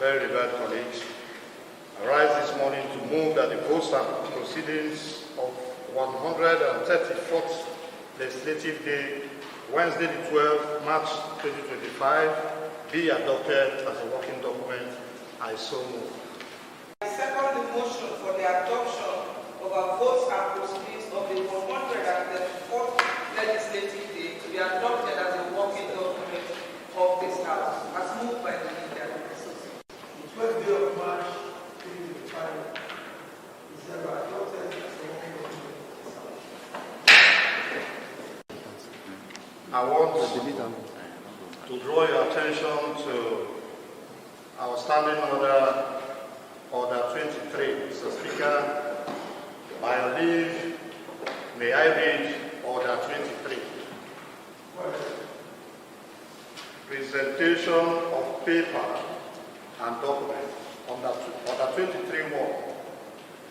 very revered colleagues, I rise this morning to move that the votes and proceedings of 134th Legislative Day, Wednesday the 12th March 2025, be adopted as a working document. I so move. I second the motion for the adoption of our votes and proceedings of the 134th Legislative Day to be adopted as a working document of this House, as moved by the leader. The 12th day of March 2025 is ever adopted as a working document of this House. I want to draw your attention to our standing order, Order 23. Mr. Speaker, by your leave, may I read Order 23. Presentation of paper and document. Order 23.1.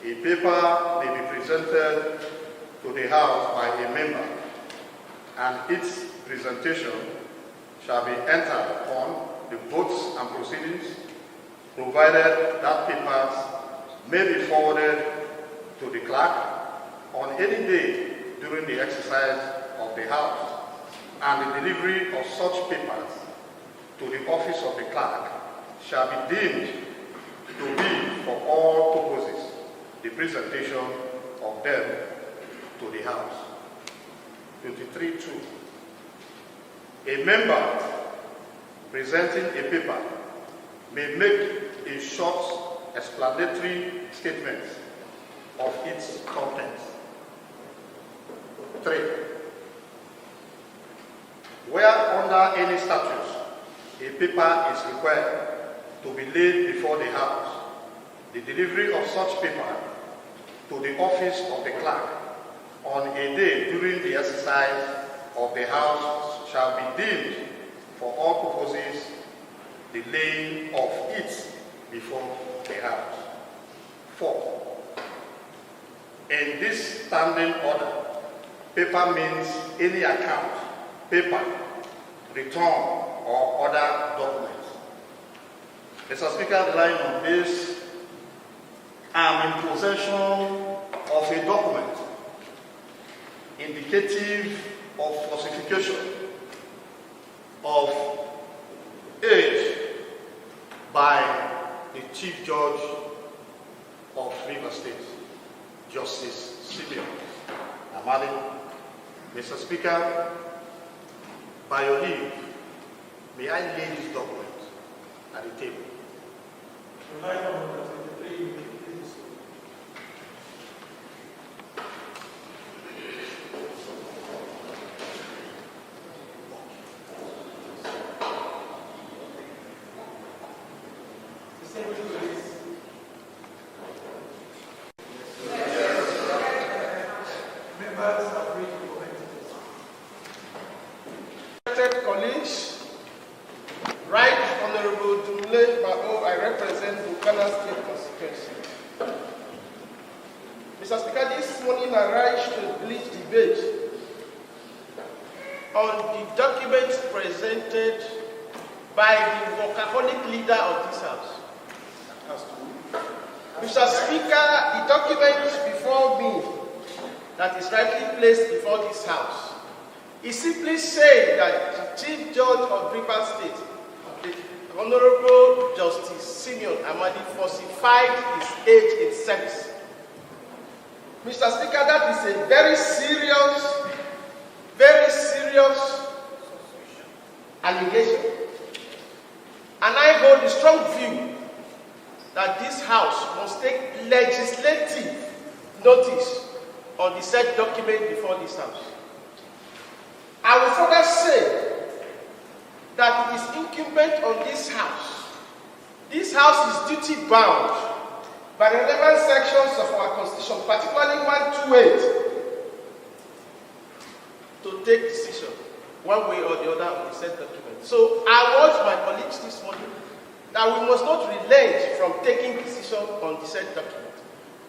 A paper may be presented to the House by a member, and its presentation shall be entered upon the votes and proceedings, provided that papers may be forwarded to the clerk on any day during the exercise of the House, and the delivery of such papers to the office of the clerk shall be deemed to be for all purposes the presentation of them to the House. 23.2. A member presenting a paper may make a short explanatory statement of its contents. 3. Where under any statute a paper is required to be laid before the House, the delivery of such paper to the office of the clerk on a day during the exercise of the House shall be deemed for all purposes the laying of it before the House. 4. In this standing order, paper means any account, paper, return, or other document. Mr. Speaker, relying on this, I am in possession of a document indicative of falsification of age by the Chief Judge of Rivers State, Justice Simeon Amadi. Mr. Speaker, by your leave, may I lay this document at the table? Colleagues, Right Honorable Dumle Mao, I represent Buchanan State Constituency. Mr. Speaker, this morning I rise to lead debate on the documents presented by the workaholic leader of this House. Mr. Speaker, the document before me that is rightly placed before this House is simply saying that the Chief Judge of Rivers State, the Honorable Justice Simeon Amadi, falsified his age in service. Mr. Speaker, that is a very serious allegation. And I hold a strong view that this House must take legislative notice on the said document before this House. I will further say that it is incumbent on this House. This House is duty bound by the relevant sections of our Constitution, particularly 128, to take decision one way or the other on the said document. So I urge my colleagues this morning that we must not relent from taking decision on the said document.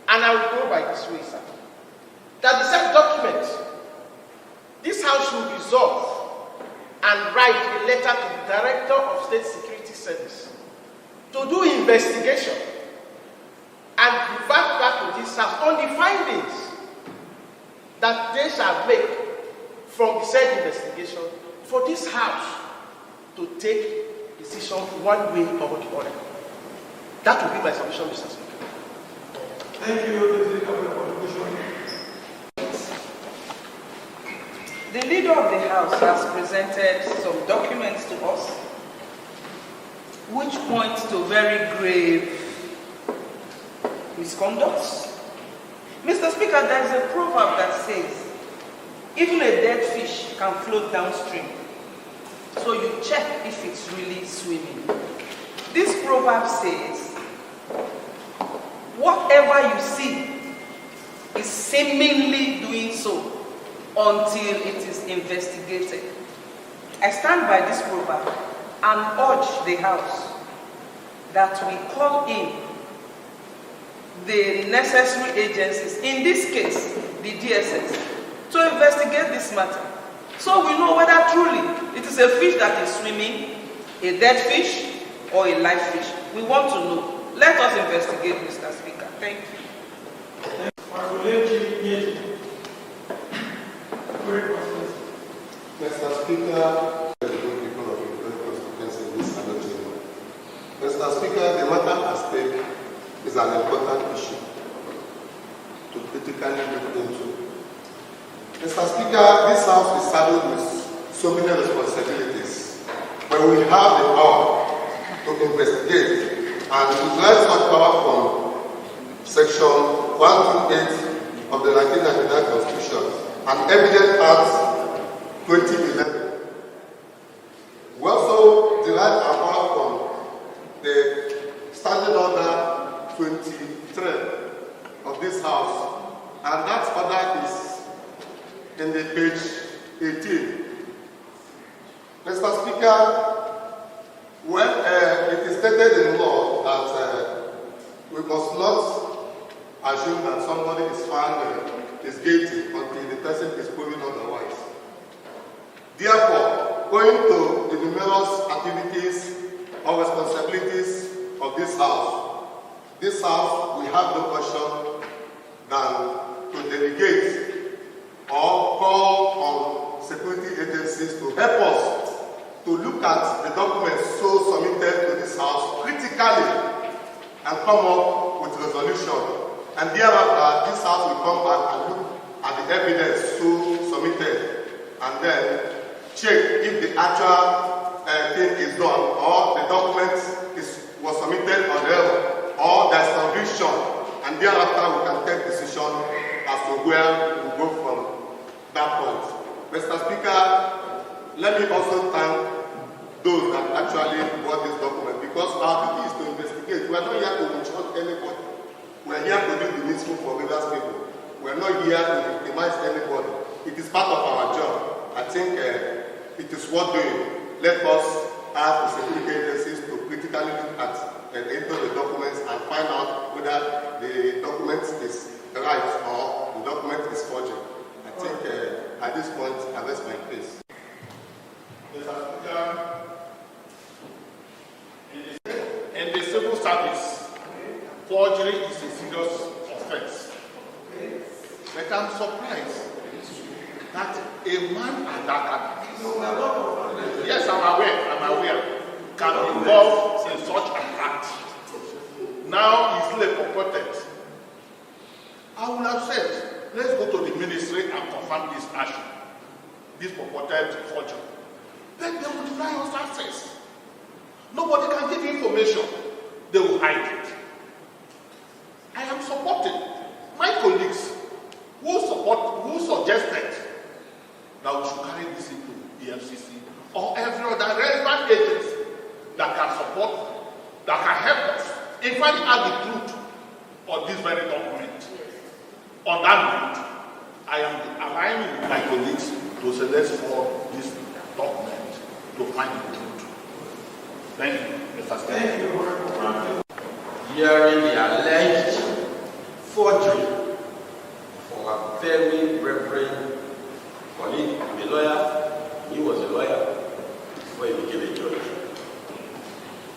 And I will go by this way, sir. That the said document, this House should resolve and write a letter to the Director of State Security Service to do investigation and revert back to this house on the findings that they shall make from the said investigation for this house to take decision one way or the other. That will be my submission, Mr. Speaker. Thank you, Mr. Speaker. The leader of the House has presented some documents to us which point to very grave misconducts. Mr. Speaker, there is a proverb that says, even a dead fish can float downstream. So you check if it's really swimming. This proverb says, whatever you see is seemingly doing so until it is investigated. I stand by this proverb and urge the House that we call in the necessary agencies, in this case, the DSS, to investigate this matter. So we know whether truly it is a fish that is swimming, a dead fish, or a live fish. We want to know. Let us investigate, Mr. Speaker. Thank you. Mr. Speaker, the good people of the constituency in this chamber. Mr. Speaker, the matter at stake is an important issue to critically look into. Mr. Speaker, this House is saddled with so many responsibilities, but we have the power to investigate and utilize such power from Section 128 of the 1999 Constitution and Evidence Act 2011. We also derive our power from the Standing Order 23 of this House, and that order is in the page 18. Mr. Speaker, when it is stated in law that we must not assume that somebody is found is guilty until the person is proven otherwise. Therefore, going to the numerous activities or responsibilities of this House, we have no option than to delegate or call on security agencies to help us to look at the documents so submitted to this House critically and come up with resolution. And thereafter, this House will come back and look at the evidence so submitted and then check if the actual thing is done or the document was submitted on error or there's conviction, and thereafter we can take decision as to where we go from that point. Mr. Speaker, let me also thank those that actually brought this document, because our duty is to investigate. We are not here to witch hunt anybody. We are here to do the needful for Rivers people. We are not here to victimize anybody. It is part of our job. I think it is worth doing. Let us ask the security agencies to critically look at and enter the documents and find out whether the document is right or the document is forged. I think at this point, I rest my case. In the civil service, forgery is a serious offense. But I'm surprised that a man at that cabinet, yes, I'm aware, can be involved in such an act. Now easily purported. I would have said, let's go to the ministry and confirm this action, this purported forgery. Then they will deny us access. Nobody can give information. They will hide it. I am supporting my colleagues who suggested that we should carry this into the FCC or every other relevant agency that can support, that can help us in finding out the truth of this very document. On that note, I am aligning with my colleagues to select for this document to find the truth. Thank you, Mr. Speaker. Thank you. Hearing the alleged forgery from a very reverend colleague, a lawyer. He was a lawyer before he became a judge.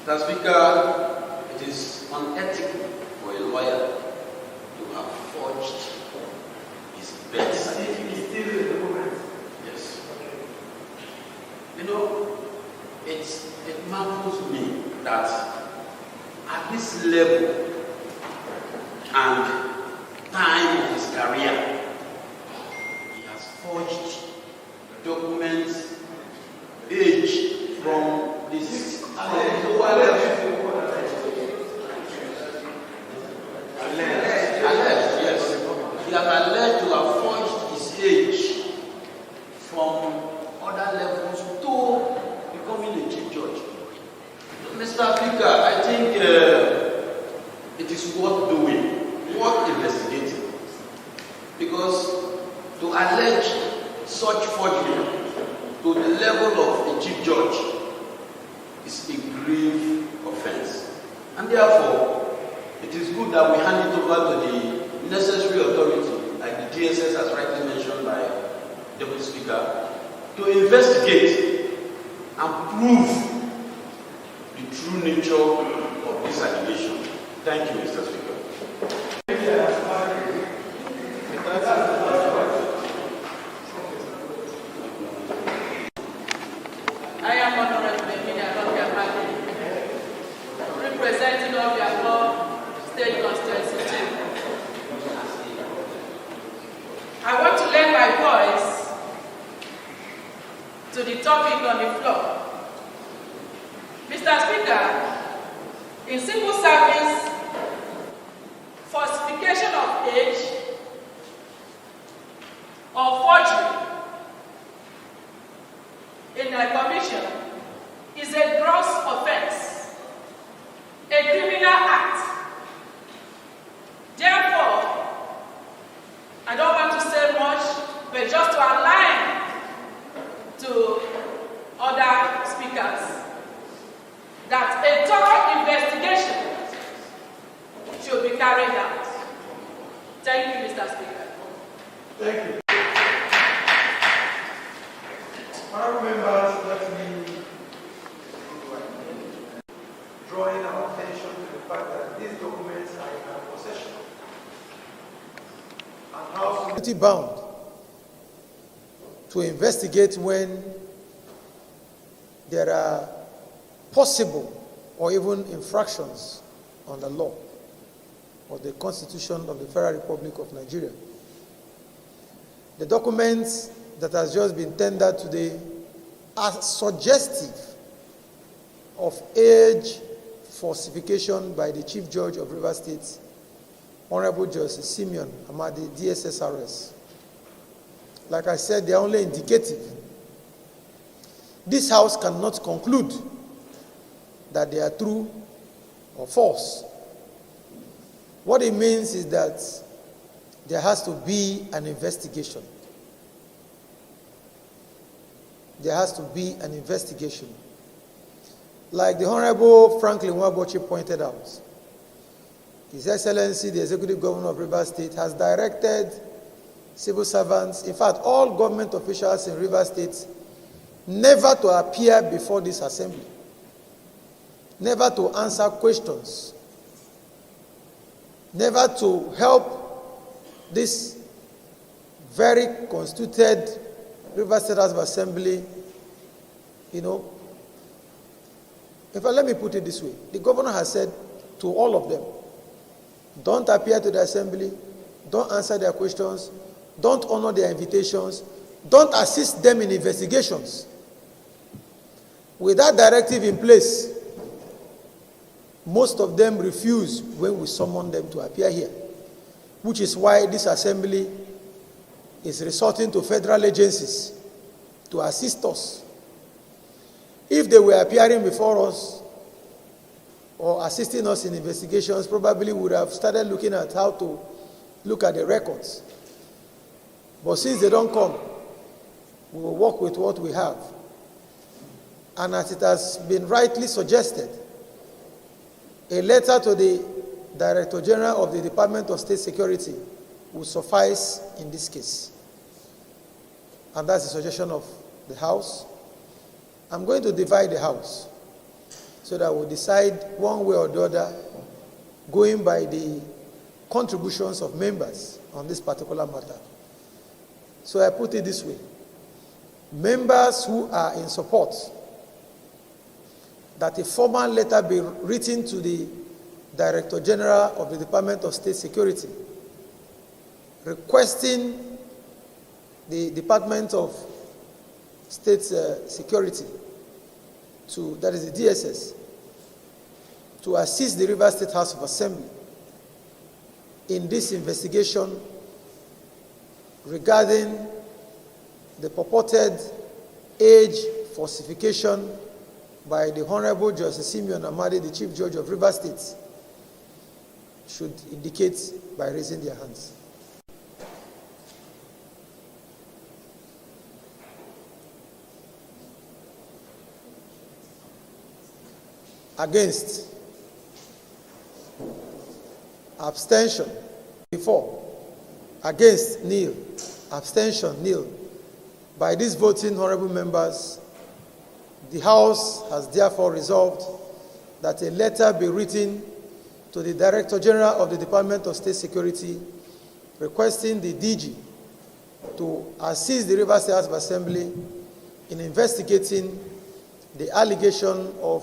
Mr. Speaker, it is unethical for a lawyer to have forged his birth certificate. Still the document. Yes. You know, it marvels me that at this level and time of his career, he has forged documents, age from this. Alleged, yes. He has alleged to have forged his age from other levels to becoming a chief judge. Mr. Speaker, I think it is worth doing, worth investigating, because to allege such forgery to the level of a chief judge is a grave offense. And therefore, it is good that we hand it over to the necessary authority, like the DSS as rightly mentioned by Deputy Speaker, to investigate and prove the true nature of this allegation. Thank you, Mr. Speaker. I am Honorable Amadi, representing Obiako State Constituency. I want to lend my voice to the topic on the floor. Mr. Speaker, in civil service, falsification of age or forgery in a commission is a gross offense, a criminal act. Therefore, I don't want to say much, but just to align to other speakers, that a thorough investigation should be carried out. Thank you, Mr. Speaker. Thank you. Honourable members, let me draw in our attention to the fact that these documents are in our possession. And how bound to investigate when there are possible or even infractions on the law or the Constitution of the Federal Republic of Nigeria. The documents that has just been tendered today are suggestive of age falsification by the Chief Judge of Rivers State, Honorable Justice Simeon Amadi, DSS. Like I said, they are only indicative. This House cannot conclude that they are true or false. What it means is that there has to be an investigation. There has to be an investigation. Like the Honorable Franklin Wabochi pointed out, His Excellency, the Executive Governor of Rivers State, has directed civil servants, in fact, all government officials in Rivers State, never to appear before this assembly, never to answer questions, never to help this very constituted Rivers State House of Assembly, In fact, let me put it this way. The governor has said to all of them, don't appear to the assembly, don't answer their questions, don't honor their invitations, don't assist them in investigations. With that directive in place, most of them refuse when we summon them to appear here, which is why this assembly is resorting to federal agencies to assist us. If they were appearing before us or assisting us in investigations, probably would have started looking at how to look at the records. But since they don't come, we will work with what we have. And as it has been rightly suggested, a letter to the Director General of the Department of State Security will suffice in this case. And that's the suggestion of the House. I'm going to divide the House so that we'll decide one way or the other going by the contributions of members on this particular matter. So I put it this way. Members who are in support that a formal letter be written to the Director General of the Department of State Security requesting the Department of State Security that is the DSS, to assist the Rivers State House of Assembly in this investigation regarding the purported age falsification by the Honorable Justice Simeon Amadi, the Chief Judge of Rivers State, should indicate by raising their hands. Against. Abstention. Before. Against, nil. Abstention, nil. By these voting, honorable members, the House has therefore resolved that a letter be written to the Director General of the Department of State Security requesting the DG to assist the Rivers State House of Assembly in investigating the allegation of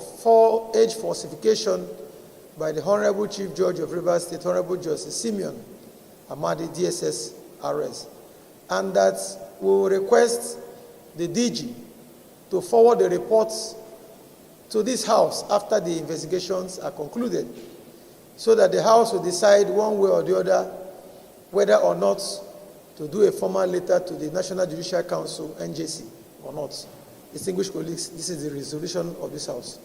age falsification by the Honorable Chief Judge of Rivers State, Honorable Justice Simeon Amadi, DSS RS, and that we will request the DG to forward the reports to this House after the investigations are concluded, so that the House will decide one way or the other whether or not to do a formal letter to the National Judicial Council, NJC, or not. Distinguished colleagues, this is the resolution of this House.